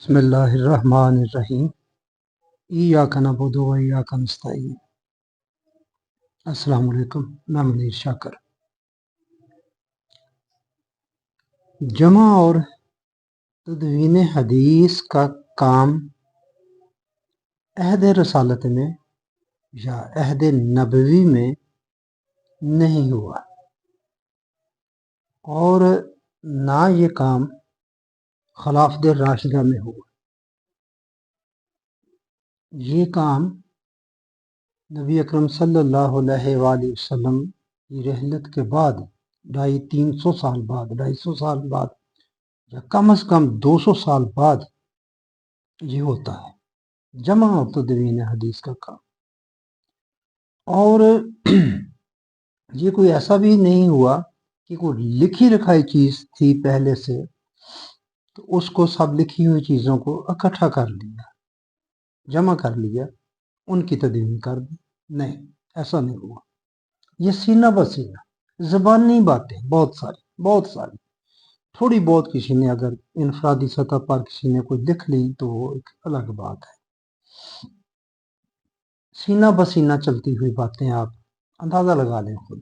بسم اللہ الرحمن الرحیم ایاک نعبد و ایاک نستعین۔ السلام علیکم، میں منیر شاکر۔ جمع اور تدوین حدیث کا کام عہد رسالت میں یا عہد نبوی میں نہیں ہوا، اور نہ یہ کام خلافت راشدہ میں ہوا۔ یہ کام نبی اکرم صلی اللہ علیہ وآلہ وسلم کی رحلت کے بعد 250 سال بعد 250 سال بعد یا کم از کم 200 سال بعد یہ ہوتا ہے، جمع اور تدوین حدیث کا کام۔ اور یہ کوئی ایسا بھی نہیں ہوا کہ کوئی لکھی لکھائی چیز تھی پہلے سے تو اس کو سب لکھی ہوئی چیزوں کو اکٹھا کر لیا، جمع کر لیا، ان کی تدوین کر دی۔ نہیں، ایسا نہیں ہوا۔ یہ سینہ بسینہ زبانی باتیں بہت ساری تھوڑی بہت کسی نے اگر انفرادی سطح پر کسی نے کوئی لکھ لی تو وہ ایک الگ بات ہے۔ سینہ بسینہ چلتی ہوئی باتیں آپ اندازہ لگا لیں خود،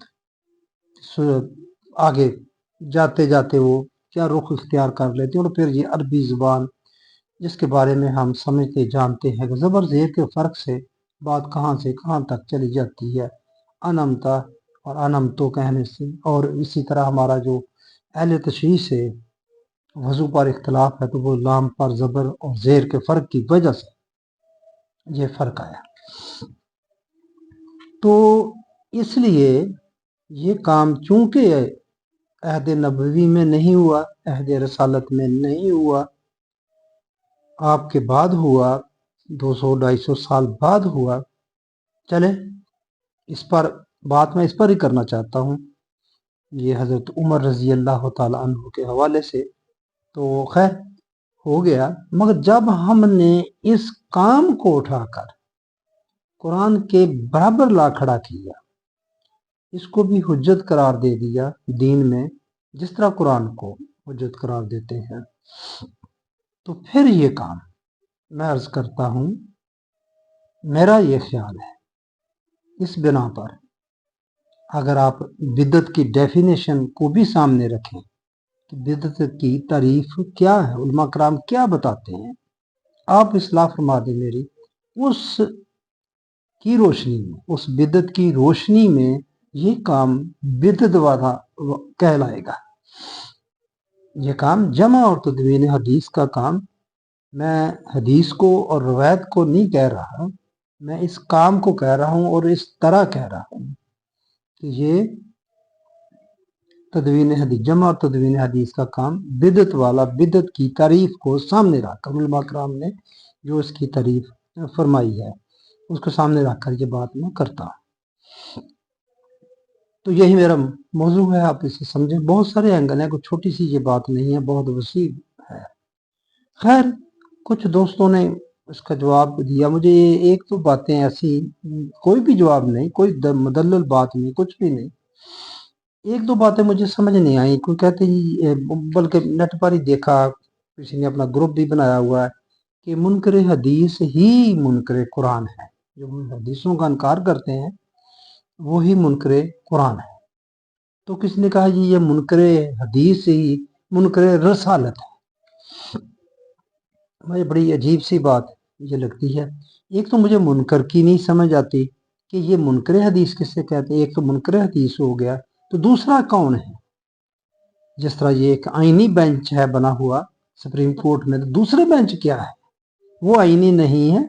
آگے جاتے جاتے وہ کیا رخ اختیار کر لیتے ہیں۔ اور پھر یہ عربی زبان جس کے بارے میں ہم سمجھتے جانتے ہیں کہ زبر زیر کے فرق سے بات کہاں سے کہاں تک چلی جاتی ہے، انمتا اور انمتو کہنے سے، اور اسی طرح ہمارا جو اہل تشریح سے وضو پر اختلاف ہے تو وہ لام پر زبر اور زیر کے فرق کی وجہ سے یہ فرق آیا۔ تو اس لیے یہ کام چونکہ عہد نبوی میں نہیں ہوا، عہد رسالت میں نہیں ہوا، آپ کے بعد ہوا، 200-250 سال بعد ہوا، چلے اس پر بات میں اس پر ہی کرنا چاہتا ہوں، یہ حضرت عمر رضی اللہ تعالیٰ عنہ کے حوالے سے۔ تو خیر ہو گیا، مگر جب ہم نے اس کام کو اٹھا کر قرآن کے برابر لا کھڑا کیا، اس کو بھی حجت قرار دے دیا دین میں، جس طرح قرآن کو حجت قرار دیتے ہیں، تو پھر یہ کام میں عرض کرتا ہوں، میرا یہ خیال ہے اس بنا پر اگر آپ بدعت کی ڈیفینیشن کو بھی سامنے رکھیں کہ بدعت کی تعریف کیا ہے، علماء کرام کیا بتاتے ہیں، آپ اصلاح فرما دیں میری، اس کی روشنی میں، اس بدعت کی روشنی میں یہ کام بدعت والا کہلائے گا۔ یہ کام جمع اور تدوین حدیث کا کام، میں حدیث کو اور روایت کو نہیں کہہ رہا، میں اس کام کو کہہ رہا ہوں، اور اس طرح کہہ رہا ہوں کہ یہ تدوین حدیث، جمع اور تدوین حدیث کا کام بدعت والا، بدعت کی تعریف کو سامنے رکھ کر، علماء کرام نے جو اس کی تعریف فرمائی ہے اس کو سامنے رکھ کر یہ بات میں کرتا ہوں۔ تو یہی میرا موضوع ہے، آپ اسے سمجھیں۔ بہت سارے اینگل ہیں، کوئی چھوٹی سی یہ بات نہیں ہے، بہت وسیع ہے۔ خیر کچھ دوستوں نے اس کا جواب دیا، مجھے ایک تو باتیں ایسی، کوئی بھی جواب نہیں، کوئی مدلل بات نہیں، کچھ بھی نہیں، ایک دو باتیں مجھے سمجھ نہیں آئیں۔ کوئی کہتے ہیں، بلکہ نیٹ پر ہی دیکھا، کسی نے اپنا گروپ بھی بنایا ہوا ہے کہ منکر حدیث ہی منکر قرآن ہے، جو حدیثوں کا انکار کرتے ہیں وہی منکر قرآن ہے۔ تو کس نے کہا جی یہ منکر حدیث ہی منکر رسالت ہے۔ مجھے بڑی عجیب سی بات یہ لگتی ہے۔ ایک تو مجھے منکر کی نہیں سمجھ آتی کہ یہ منکر حدیث کس سے کہتے ہیں، ایک تو منکر حدیث ہو گیا، تو دوسرا کون ہے؟ جس طرح یہ ایک آئینی بینچ ہے بنا ہوا سپریم کورٹ میں، تو دوسرے بینچ کیا ہے؟ وہ آئینی نہیں ہے۔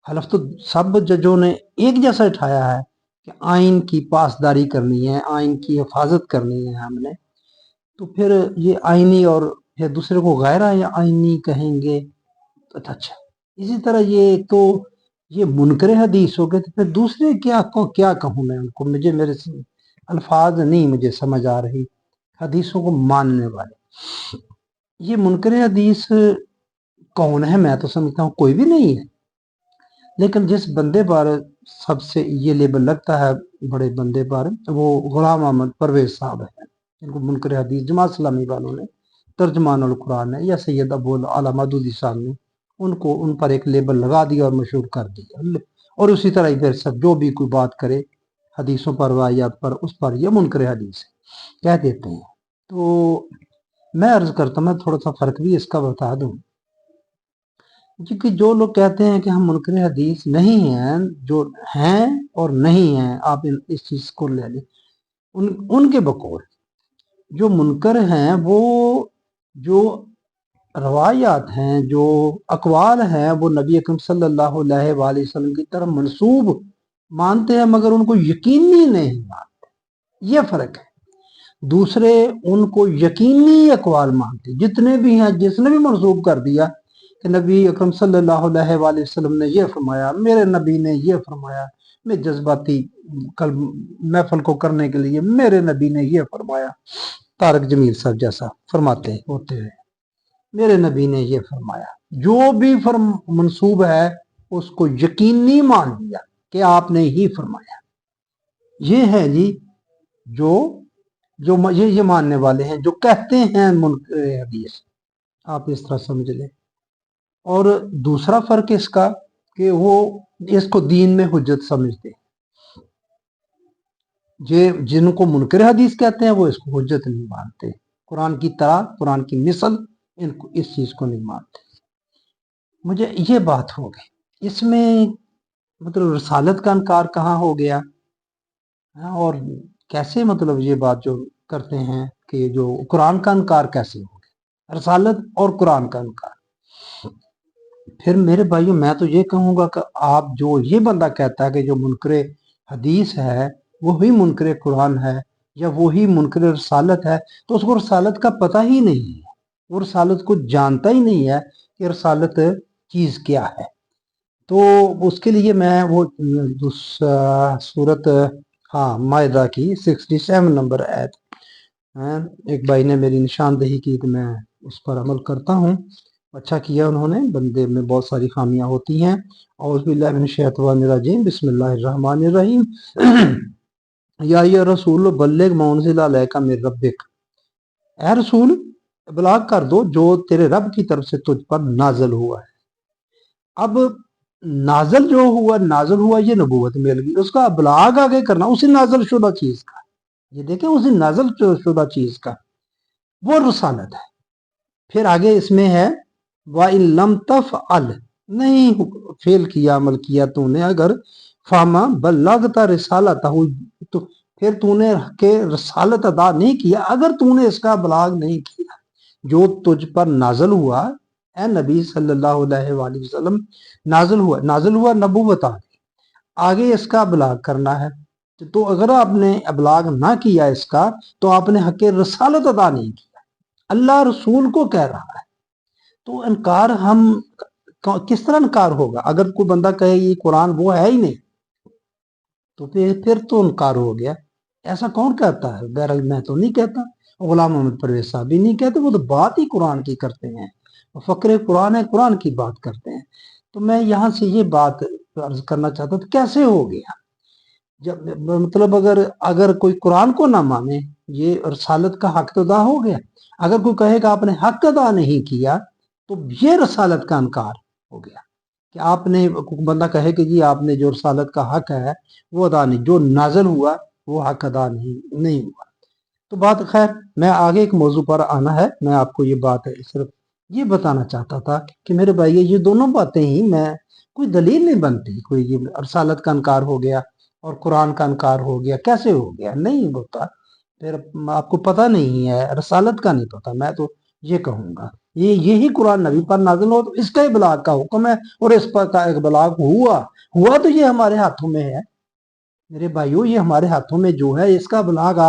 حلف تو سب ججوں نے ایک جیسا اٹھایا ہے کہ آئین کی پاسداری کرنی ہے، آئین کی حفاظت کرنی ہے ہم نے، تو پھر یہ آئینی اور پھر دوسرے کو غیر آئینی کہیں گے۔ اچھا اسی طرح یہ منکر حدیث ہو گئے، تو پھر دوسرے کیا کہوں میں ان کو؟ میرے الفاظ نہیں مجھے سمجھ آ رہی، حدیثوں کو ماننے والے۔ یہ منکر حدیث کون ہے؟ میں تو سمجھتا ہوں کوئی بھی نہیں ہے، لیکن جس بندے پر سب سے یہ لیبل لگتا ہے، بڑے بندے پر، وہ غلام احمد پرویز صاحب ہیں، ان کو منکر حدیث جماعت اسلامی والوں نے ترجمان القرآن ہے یا سید ابو اعلیٰ مودودی صاحب نے ان پر ایک لیبل لگا دیا اور مشہور کر دیا، اور اسی طرح ہی پھر سب جو بھی کوئی بات کرے حدیثوں پر روایات پر اس پر یہ منکر حدیث کہہ دیتے ہیں۔ تو میں عرض کرتا ہوں، میں تھوڑا سا فرق بھی اس کا بتا دوں، کیونکہ جو لوگ کہتے ہیں کہ ہم منکر حدیث نہیں ہیں، جو ہیں اور نہیں ہیں، آپ اس چیز کو لے لیں، ان کے بقول جو منکر ہیں وہ جو روایات ہیں، جو اقوال ہیں، وہ نبی اکرم صلی اللہ علیہ وآلہ وسلم کی طرف منسوب مانتے ہیں مگر ان کو یقینی نہیں مانتے، یہ فرق ہے۔ دوسرے ان کو یقینی اقوال مانتے، جتنے بھی ہیں، جس نے بھی منسوب کر دیا کہ نبی اکرم صلی اللہ علیہ وآلہ وسلم نے یہ فرمایا، میرے نبی نے یہ فرمایا، میں جذباتی محفل کو کرنے کے لیے میرے نبی نے یہ فرمایا، طارق جمیل صاحب جیسا فرماتے ہوتے ہیں میرے نبی نے یہ فرمایا، جو بھی منسوب ہے اس کو یقینی مان لیا کہ آپ نے ہی فرمایا۔ یہ ہے جی جو یہ ماننے والے ہیں، جو کہتے ہیں منکر حدیث، آپ اس طرح سمجھ لیں۔ اور دوسرا فرق اس کا کہ وہ اس کو دین میں حجت سمجھتے ہیں، جن کو منکر حدیث کہتے ہیں وہ اس کو حجت نہیں مانتے، قرآن کی طرح، قرآن کی مثل ان کو اس چیز کو نہیں مانتے۔ مجھے یہ بات ہو گئی، اس میں مطلب رسالت کا انکار کہاں ہو گیا، اور کیسے مطلب یہ بات جو کرتے ہیں کہ جو قرآن کا انکار کیسے ہو گیا، رسالت اور قرآن کا انکار۔ پھر میرے بھائیوں میں تو یہ کہوں گا کہ آپ جو یہ بندہ کہتا ہے کہ جو منکر حدیث ہے وہی منکر قرآن ہے یا وہی منکر رسالت ہے، تو اس کو رسالت کا پتہ ہی نہیں ہے، وہ رسالت کو جانتا ہی نہیں ہے کہ رسالت چیز کیا ہے۔ تو اس کے لیے میں وہ صورت مائدہ کی 67 نمبر آیت، ایک بھائی نے میری نشاندہی کی تو میں اس پر عمل کرتا ہوں، اچھا کیا انہوں نے، بندے میں بہت ساری خامیاں ہوتی ہیں۔ اعوذ باللہ من الشیطان الرجیم، بسم اللہ الرحمن الرحیم۔ یا رسول بلغ ما انزل الیک من ربک، اے رسول ابلاغ کر دو جو تیرے رب کی طرف سے تجھ پر نازل ہوا ہے۔ اب نازل ہوا یہ نبوت مل گئی، اس کا ابلاغ آگے کرنا اسی نازل شدہ چیز کا، یہ دیکھیں اسی نازل شدہ چیز کا، وہ رسالت ہے۔ پھر آگے اس میں ہے وَإِن لَمْ تَفْعَلْ، نہیں فعل کیا، عمل کیا تو نے، اگر فَمَا بَلَّغْتَ رِسَالَتَهُ، تو پھر تو نے کہ رسالت ادا نہیں کیا، اگر تو نے اس کا بلاغ نہیں کیا جو تجھ پر نازل ہوا اے نبی صلی اللہ علیہ وآلہ وسلم، نازل ہوا نبوت آگے اس کا ابلاغ کرنا ہے۔ تو اگر آپ نے ابلاغ نہ کیا اس کا تو آپ نے حق رسالت ادا نہیں کیا، اللہ رسول کو کہہ رہا ہے۔ تو انکار ہم کس طرح انکار ہوگا؟ اگر کوئی بندہ کہے یہ قرآن وہ ہے ہی نہیں تو پھر تو انکار ہو گیا۔ ایسا کون کہتا ہے؟ بہرحال میں تو نہیں کہتا، غلام محمد پرویز صاحب بھی نہیں کہتے، وہ تو بات ہی قرآن کی کرتے ہیں، فقر قرآن ہے، قرآن کی بات کرتے ہیں۔ تو میں یہاں سے یہ بات عرض کرنا چاہتا ہوں، کیسے ہو گیا؟ جب مطلب اگر کوئی قرآن کو نہ مانے، یہ رسالت کا حق تو ادا ہو گیا۔ اگر کوئی کہے کہ آپ نے حق ادا نہیں کیا تو یہ رسالت کا انکار ہو گیا، کہ آپ نے بندہ کہے کہ جی آپ نے جو رسالت کا حق ہے وہ ادا نہیں، جو نازل ہوا وہ حق ادا نہیں ہوا۔ تو بات خیر، میں آگے ایک موضوع پر آنا ہے، میں آپ کو یہ بات صرف یہ بتانا چاہتا تھا کہ میرے بھائی یہ دونوں باتیں ہی میں کوئی دلیل نہیں بنتی، کوئی یہ رسالت کا انکار ہو گیا اور قرآن کا انکار ہو گیا، کیسے ہو گیا؟ نہیں ہوتا، پھر آپ کو پتہ نہیں ہے، رسالت کا نہیں پتہ۔ میں تو یہ کہوں گا یہی قرآن نبی پر نازل ہو تو اس کا ابلاغ کا حکم ہے، اور اس پر کا ابلاغ ہوا تو یہ ہمارے ہاتھوں میں ہے میرے بھائیوں، یہ ہمارے ہاتھوں میں جو ہے اس کا ابلاغ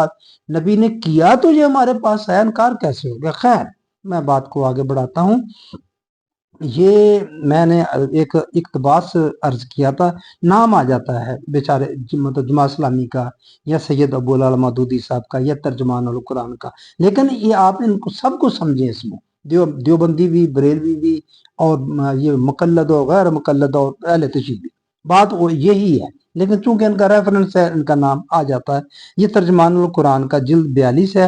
نبی نے کیا تو یہ ہمارے پاس ہے، انکار کیسے ہو گیا؟ خیر میں بات کو آگے بڑھاتا ہوں۔ یہ میں نے ایک اقتباس عرض کیا تھا، نام آ جاتا ہے بیچارے مطلب جماعت اسلامی کا یا سید ابو اعلیٰ مودودی صاحب کا یا ترجمان القرآن کا، لیکن یہ آپ ان کو سب کو سمجھیں، اس میں دیوبندی بھی، بریلوی بھی، اور یہ مقلد و غیر مقلد اور اہل تشیع بھی، بات وہ یہی ہے، لیکن چونکہ ان کا ریفرنس ہے ان کا نام آ جاتا ہے۔ یہ ترجمان القرآن کا جلد 42 ہے،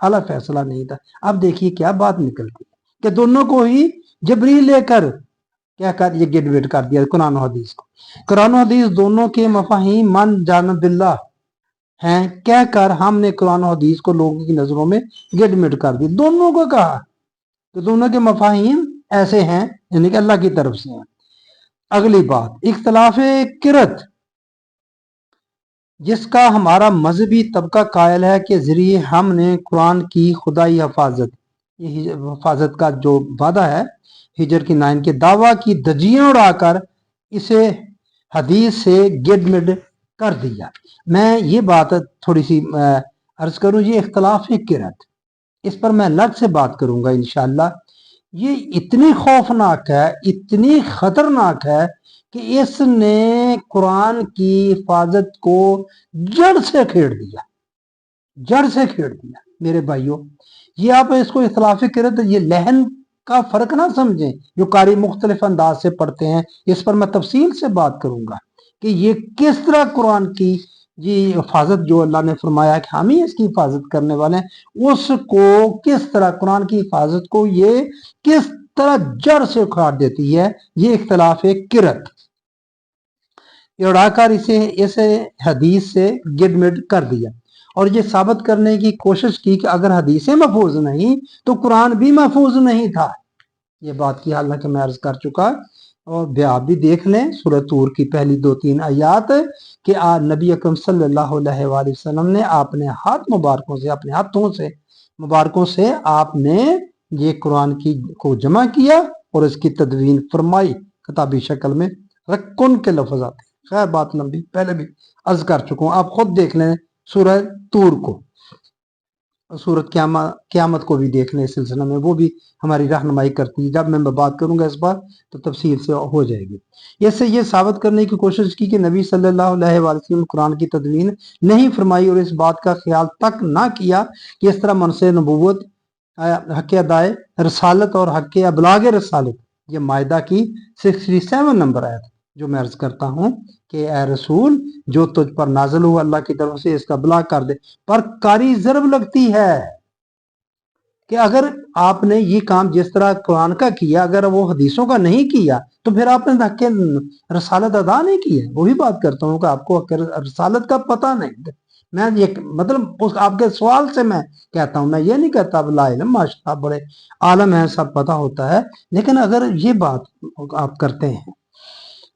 اعلی فیصلہ نہیں تھا۔ اب دیکھیے کیا بات نکلتی ہے کہ دونوں کو ہی جبریل لے کر کیا کر یہ گڈ کر دیا قرآن و حدیث کو۔ قرآن و حدیث دونوں کے مفاہیم من جانب اللہ ہیں کہہ کر ہم نے قرآن و حدیث کو لوگوں کی نظروں میں گڈ کر دی۔ دونوں کو کہا تو دونوں کے مفاہیم ایسے ہیں یعنی کہ اللہ کی طرف سے ہیں۔ اگلی بات اختلاف قرت جس کا ہمارا مذہبی طبقہ قائل ہے کہ ذریعے ہم نے قرآن کی خدائی حفاظت، یہ حفاظت کا جو وعدہ ہے ہجر کی 9 کے دعویٰ کی دھجیاں اڑا کر اسے حدیث سے گڈ کر دیا۔ میں یہ بات تھوڑی سی عرض کروں، یہ اختلاف قرت اس پر میں الگ سے بات کروں گا انشاءاللہ۔ یہ اتنی خوفناک ہے، اتنی خطرناک ہے کہ اس نے قرآن کی حفاظت کو جڑ سے کھیڑ دیا، جڑ سے کھیڑ دیا۔ میرے بھائیوں، یہ آپ اس کو اختلاف قرت یہ لہن کا فرق نہ سمجھیں جو قاری مختلف انداز سے پڑھتے ہیں، اس پر میں تفصیل سے بات کروں گا کہ یہ کس طرح قرآن کی یہ حفاظت جو اللہ نے فرمایا کہ ہم ہی اس کی حفاظت کرنے والے ہیں، اس کو کس طرح قرآن کی حفاظت کو یہ کس طرح جڑ سے اکھاڑ دیتی ہے۔ یہ اختلاف قرت اڑا کر اسے حدیث سے گڈ کر دیا اور یہ ثابت کرنے کی کوشش کی کہ اگر حدیثیں محفوظ نہیں تو قرآن بھی محفوظ نہیں تھا۔ یہ بات کی حالانکہ میں عرض کر چکا، اور آپ بھی دیکھ لیں سورۃ طور کی پہلی 2-3 آیات کہ نبی اکرم صلی اللہ علیہ وآلہ وسلم نے اپنے ہاتھ مبارکوں سے، اپنے ہاتھوں سے مبارکوں سے آپ نے یہ قرآن کی کو جمع کیا اور اس کی تدوین فرمائی کتابی شکل میں، رکن کے لفظ آتے ہیں۔ خیر بات لمبی پہلے بھی عرض کر چکا ہوں، آپ خود دیکھ لیں سورہ طور کو، سورت قیامت کو بھی دیکھ لیں، اس سلسلے میں وہ بھی ہماری رہنمائی کرتی ہے۔ جب میں بات کروں گا اس بار تو تفصیل سے ہو جائے گی۔ اس سے یہ ثابت کرنے کی کوشش کی کہ نبی صلی اللہ علیہ وآلہ وسلم قرآن کی تدوین نہیں فرمائی اور اس بات کا خیال تک نہ کیا کہ اس طرح منصب نبوت، حق ادائے رسالت اور حق ابلاغ رسالت، یہ مائدہ کی 67 نمبر آیت جو میں عرض کرتا ہوں کہ اے رسول جو تجھ پر نازل ہوا اللہ کی طرف سے اس کا ابلاغ کر دے، پر کاری ضرب لگتی ہے کہ اگر آپ نے یہ کام جس طرح قرآن کا کیا اگر وہ حدیثوں کا نہیں کیا تو پھر آپ نے حق رسالت ادا نہیں کی ہے۔ وہی بات کرتا ہوں کہ آپ کو حق رسالت کا پتہ نہیں، میں یہ مطلب آپ کے سوال سے میں کہتا ہوں، میں یہ نہیں کہتا اب لا علم ماشاءاللہ بڑے عالم ہیں سب پتہ ہوتا ہے، لیکن اگر یہ بات آپ کرتے ہیں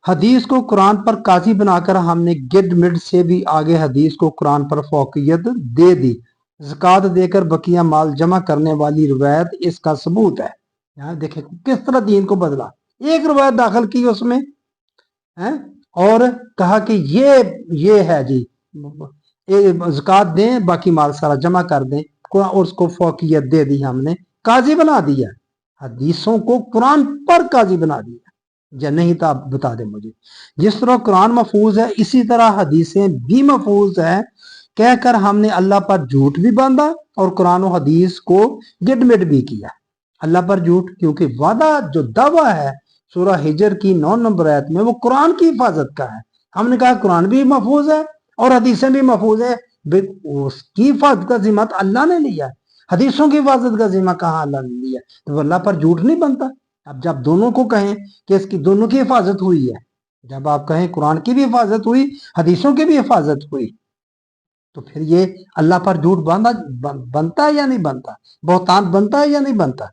حدیث کو قرآن پر قاضی بنا کر ہم نے گڈ مڈ سے بھی آگے حدیث کو قرآن پر فوقیت دے دی، زکوٰۃ دے کر بقیہ مال جمع کرنے والی روایت اس کا ثبوت ہے۔ یہاں دیکھیں کس طرح دین کو بدلا، ایک روایت داخل کی اس میں اور کہا کہ یہ ہے جی زکوٰۃ دیں باقی مال سارا جمع کر دیں اور اس کو فوقیت دے دی، ہم نے قاضی بنا دیا، حدیثوں کو قرآن پر قاضی بنا دیا۔ یا نہیں تو آپ بتا دیں مجھے، جس طرح قرآن محفوظ ہے اسی طرح حدیثیں بھی محفوظ ہیں کہہ کر ہم نے اللہ پر جھوٹ بھی باندھا اور قرآن و حدیث کو گڈ مڈ بھی کیا۔ اللہ پر جھوٹ کیونکہ وعدہ جو دعویٰ ہے سورہ ہجر کی 9 نمبر آیت میں وہ قرآن کی حفاظت کا ہے، ہم نے کہا قرآن بھی محفوظ ہے اور حدیثیں بھی محفوظ ہے، اس کی حفاظت کا ذمہ اللہ نے لیا، حدیثوں کی حفاظت کا ذمہ کہاں اللہ نے لیا؟ تو اللہ پر جھوٹ نہیں بنتا۔ اب جب دونوں کو کہیں کہ اس کی دونوں کی حفاظت ہوئی ہے، جب آپ کہیں قرآن کی بھی حفاظت ہوئی حدیثوں کی بھی حفاظت ہوئی تو پھر یہ اللہ پر جھوٹ بنتا ہے یا نہیں بنتا؟ بہتان بنتا ہے یا نہیں بنتا؟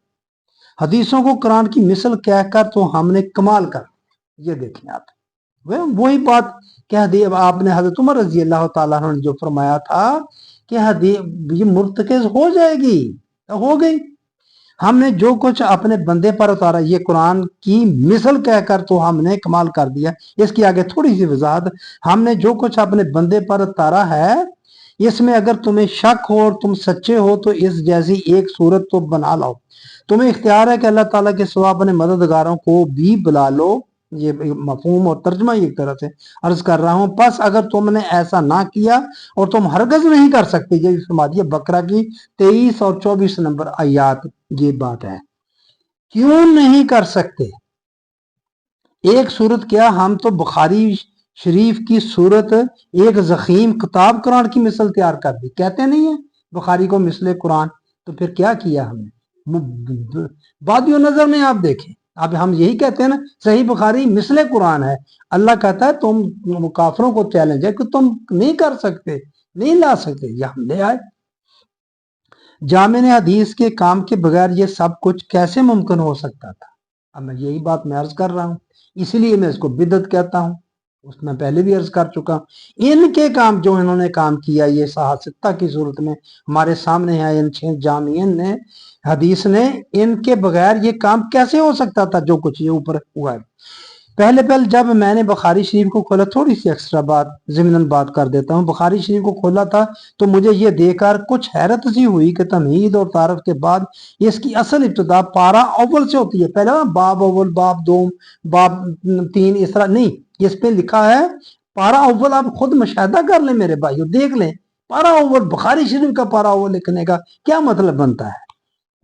حدیثوں کو قرآن کی مثل کہہ کر تو ہم نے کمال کر، یہ دیکھیں آپ وہی بات کہہ دی۔ آپ نے حضرت عمر رضی اللہ تعالیٰ عنہ نے جو فرمایا تھا کہ یہ مرتکز ہو جائے گی، ہو گئی۔ ہم نے جو کچھ اپنے بندے پر اتارا یہ قرآن کی مثل کہہ کر تو ہم نے کمال کر دیا۔ اس کی آگے تھوڑی سی وضاحت، ہم نے جو کچھ اپنے بندے پر اتارا ہے اس میں اگر تمہیں شک ہو اور تم سچے ہو تو اس جیسی ایک صورت تو بنا لاؤ، تمہیں اختیار ہے کہ اللہ تعالیٰ کے سوا اپنے مددگاروں کو بھی بلا لو۔ یہ مفہوم اور ترجمہ ایک طرح سے عرض کر رہا ہوں، پس اگر تم نے ایسا نہ کیا اور تم ہرگز نہیں کر سکتے، یہ فرما دیا بقرہ کی 23 اور 24 نمبر آیات، یہ بات ہے کیوں نہیں کر سکتے؟ ایک صورت کیا، ہم تو بخاری شریف کی صورت ایک ضخیم کتاب قرآن کی مثل تیار کر دی، کہتے نہیں ہیں بخاری کو مثل قرآن، تو پھر کیا کیا ہم نے؟ بادی نظر میں آپ دیکھیں، اب ہم یہی کہتے ہیں نا صحیح بخاری مثل قرآن ہے، اللہ کہتا ہے تم کافروں کو چیلنج ہے کہ تم نہیں کر سکتے، نہیں لا سکتے، یہ ہم لے آئے۔ جامع حدیث کے کام کے بغیر یہ سب کچھ کیسے ممکن ہو سکتا تھا؟ اب میں یہی بات میں عرض کر رہا ہوں، اسی لیے میں اس کو بدعت کہتا ہوں، اس میں پہلے بھی عرض کر چکا ہوں۔ ان کے کام جو انہوں نے کام کیا یہ صحاح کی صورت میں ہمارے سامنے ہے، ان 6 جامعین نے حدیث نے، ان کے بغیر یہ کام کیسے ہو سکتا تھا جو کچھ یہ اوپر ہوا ہے؟ پہلے جب میں نے بخاری شریف کو کھولا، تھوڑی سی ایکسٹرا بات ضمناً بات کر دیتا ہوں، بخاری شریف کو کھولا تھا تو مجھے یہ دیکھ کر کچھ حیرت سی ہوئی کہ تمہید اور تعارف کے بعد اس کی اصل ابتدا پارا اول سے ہوتی ہے۔ پہلے باب اول، باب دوم، باب 3 اس طرح نہیں، اس پہ لکھا ہے پارا اول۔ آپ خود مشاہدہ کر لیں میرے بھائیو، دیکھ لیں پارا اول، بخاری شریف کا پارا اول لکھنے کا کیا مطلب بنتا ہے؟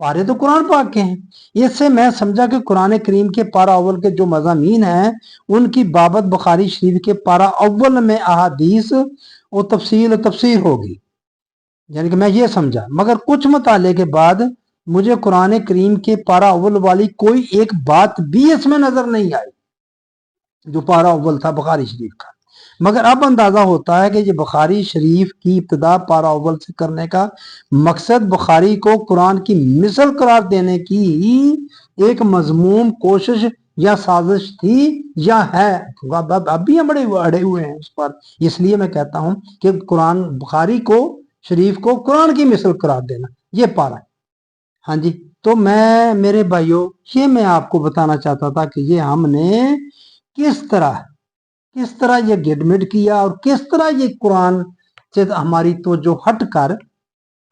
پارے تو قرآن پاک کے ہیں۔ اس سے میں سمجھا کہ قرآن کریم کے پارا اول کے جو مضامین ہیں ان کی بابت بخاری شریف کے پارا اول میں احادیث و تفسیر ہوگی، یعنی کہ میں یہ سمجھا۔ مگر کچھ مطالعے کے بعد مجھے قرآن کریم کے پارا اول والی کوئی ایک بات بھی اس میں نظر نہیں آئی جو پارا اول تھا بخاری شریف کا۔ مگر اب اندازہ ہوتا ہے کہ یہ بخاری شریف کی ابتدا پارا اول سے کرنے کا مقصد بخاری کو قرآن کی مثل قرار دینے کی ایک مذموم کوشش یا سازش تھی یا ہے۔ اب بھی ہم بڑے اڑے ہوئے ہیں اس پر، اس لیے میں کہتا ہوں کہ قرآن بخاری کو شریف کو قرآن کی مثل قرار دینا یہ پارا ہے۔ ہاں جی، تو میرے بھائیوں یہ میں آپ کو بتانا چاہتا تھا کہ یہ ہم نے کس طرح یہ گڈمڈ کیا اور کس طرح یہ قرآن سے ہماری توجہ ہٹ کر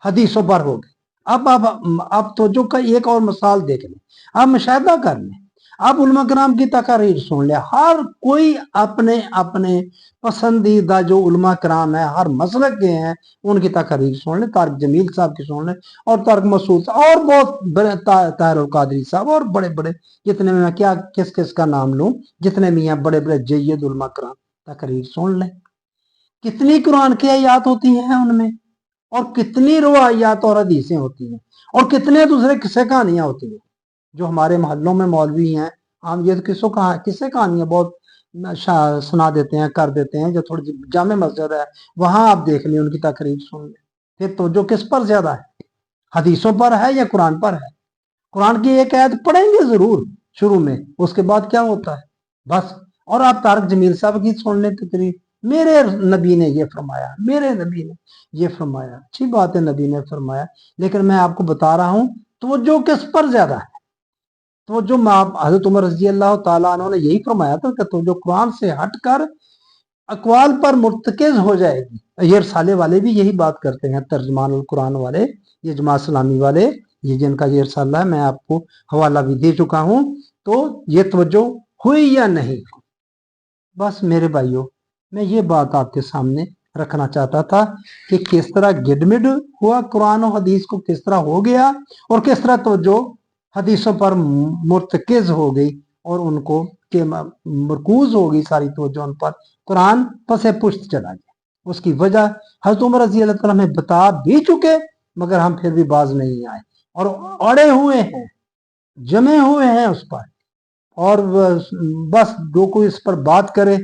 حدیثوں پر ہو گئی۔ اب توجہ کا ایک اور مثال دیکھ لیں، آپ مشاہدہ کر لیں، آپ علماء کرام کی تقاریر سن لیں، ہر کوئی اپنے اپنے پسندیدہ جو علماء کرام ہیں ہر مسلک کے ہیں ان کی تقاریر سن لیں، طارق جمیل صاحب کی سن لیں، اور طارق مسعود صاحب، اور بہت بڑے طاہر القادری صاحب، اور بڑے بڑے جتنے میں کیا کس کا نام لوں، جتنے بھی ہیں بڑے بڑے جید علماء کرام، تقاریر سن لیں۔ کتنی قرآن کی آیات ہوتی ہیں ان میں، اور کتنی روایات اور حدیثیں ہوتی ہیں، اور کتنے دوسرے قصے کہانیاں ہوتی ہیں۔ جو ہمارے محلوں میں مولوی ہیں ہم یہ قصے کہانیاں بہت سنا دیتے ہیں، کر دیتے ہیں، جو تھوڑی جامع مسجد ہے وہاں آپ دیکھ لیں ان کی تقریر سن لیں، پھر تو جو کس پر زیادہ ہے، حدیثوں پر ہے یا قرآن پر ہے؟ قرآن کی ایک آیت پڑھیں گے ضرور شروع میں، اس کے بعد کیا ہوتا ہے بس۔ اور آپ طارق جمیل صاحب کی سن لیں تقریر، میرے نبی نے یہ فرمایا، میرے نبی نے یہ فرمایا، اچھی بات ہے نبی نے فرمایا، لیکن میں آپ کو بتا رہا ہوں توجہ کس پر زیادہ ہے؟ توجہ حضرت عمر رضی اللہ تعالیٰ عنہ نے یہی فرمایا تھا کہ توجہ قرآن سے ہٹ کر اقوال پر مرتکز ہو جائے گی۔ یہ رسالے والے بھی یہی بات کرتے ہیں، ترجمان القرآن والے، یہ جماعت اسلامی والے، یہ جن کا یہ رسالہ ہے میں آپ کو حوالہ بھی دے چکا ہوں، تو یہ توجہ ہوئی یا نہیں؟ بس میرے بھائیوں میں یہ بات آپ کے سامنے رکھنا چاہتا تھا کہ کس طرح گڈمڈ ہوا قرآن و حدیث کو، کس طرح ہو گیا، اور کس طرح توجہ حدیثوں پر مرتکز ہو گئی اور ان کو مرکوز ہو گئی ساری توجہ ان پر، قرآن پس پشت چلا گیا۔ اس کی وجہ حضرت عمر رضی اللہ تعالیٰ ہمیں بتا بھی چکے، مگر ہم پھر بھی باز نہیں آئے اور اڑے ہوئے ہیں، جمے ہوئے ہیں اس پر، اور بس جو کوئی اس پر بات کرے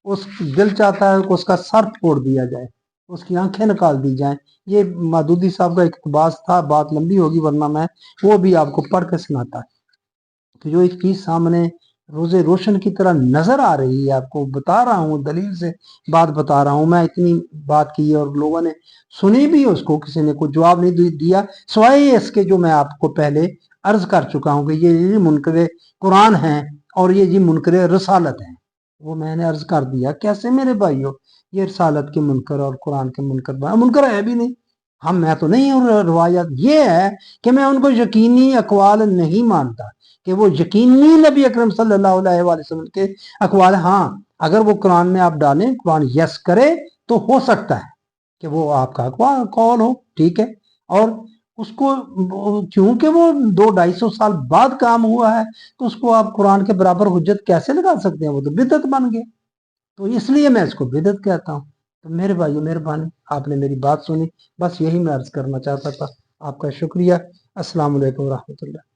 اس دل چاہتا ہے کہ اس کا سر پھوڑ دیا جائے، اس کی آنکھیں نکال دی جائیں۔ یہ مودودی صاحب کا اقتباس تھا، بات لمبی ہوگی ورنہ میں وہ بھی آپ کو پڑھ کے سناتا ہے کہ جو ایک چیز سامنے روز روشن کی طرح نظر آ رہی ہے، آپ کو بتا رہا ہوں، دلیل سے بات بتا رہا ہوں، میں اتنی بات کی اور لوگوں نے سنی بھی، اس کو کسی نے کوئی جواب نہیں دیا سوائے اس کے جو میں آپ کو پہلے عرض کر چکا ہوں کہ یہ منکر قرآن ہیں اور یہ منکر رسالت ہیں، وہ میں نے عرض کر دیا۔ کیسے میرے بھائیوں یہ رسالت کے منکر اور قرآن کے منکر ہے بھی نہیں، میں تو نہیں ہوں، روایات یہ ہے کہ میں ان کو یقینی اقوال نہیں مانتا کہ وہ یقینی نبی اکرم صلی اللہ علیہ وسلم کے اقوال، ہاں اگر وہ قرآن میں آپ ڈالیں، قرآن یس کرے تو ہو سکتا ہے کہ وہ آپ کا قول ہو، ٹھیک ہے، اور اس کو چونکہ وہ 200-250 سال بعد کام ہوا ہے تو اس کو آپ قرآن کے برابر حجت کیسے لگا سکتے ہیں؟ وہ تو بدعت بن گیا، تو اس لیے میں اس کو بدعت کہتا ہوں۔ تو میرے بھائیو مہربانی، آپ نے میری بات سنی، بس یہی میں عرض کرنا چاہتا تھا۔ آپ کا شکریہ۔ السلام علیکم ورحمۃ اللہ۔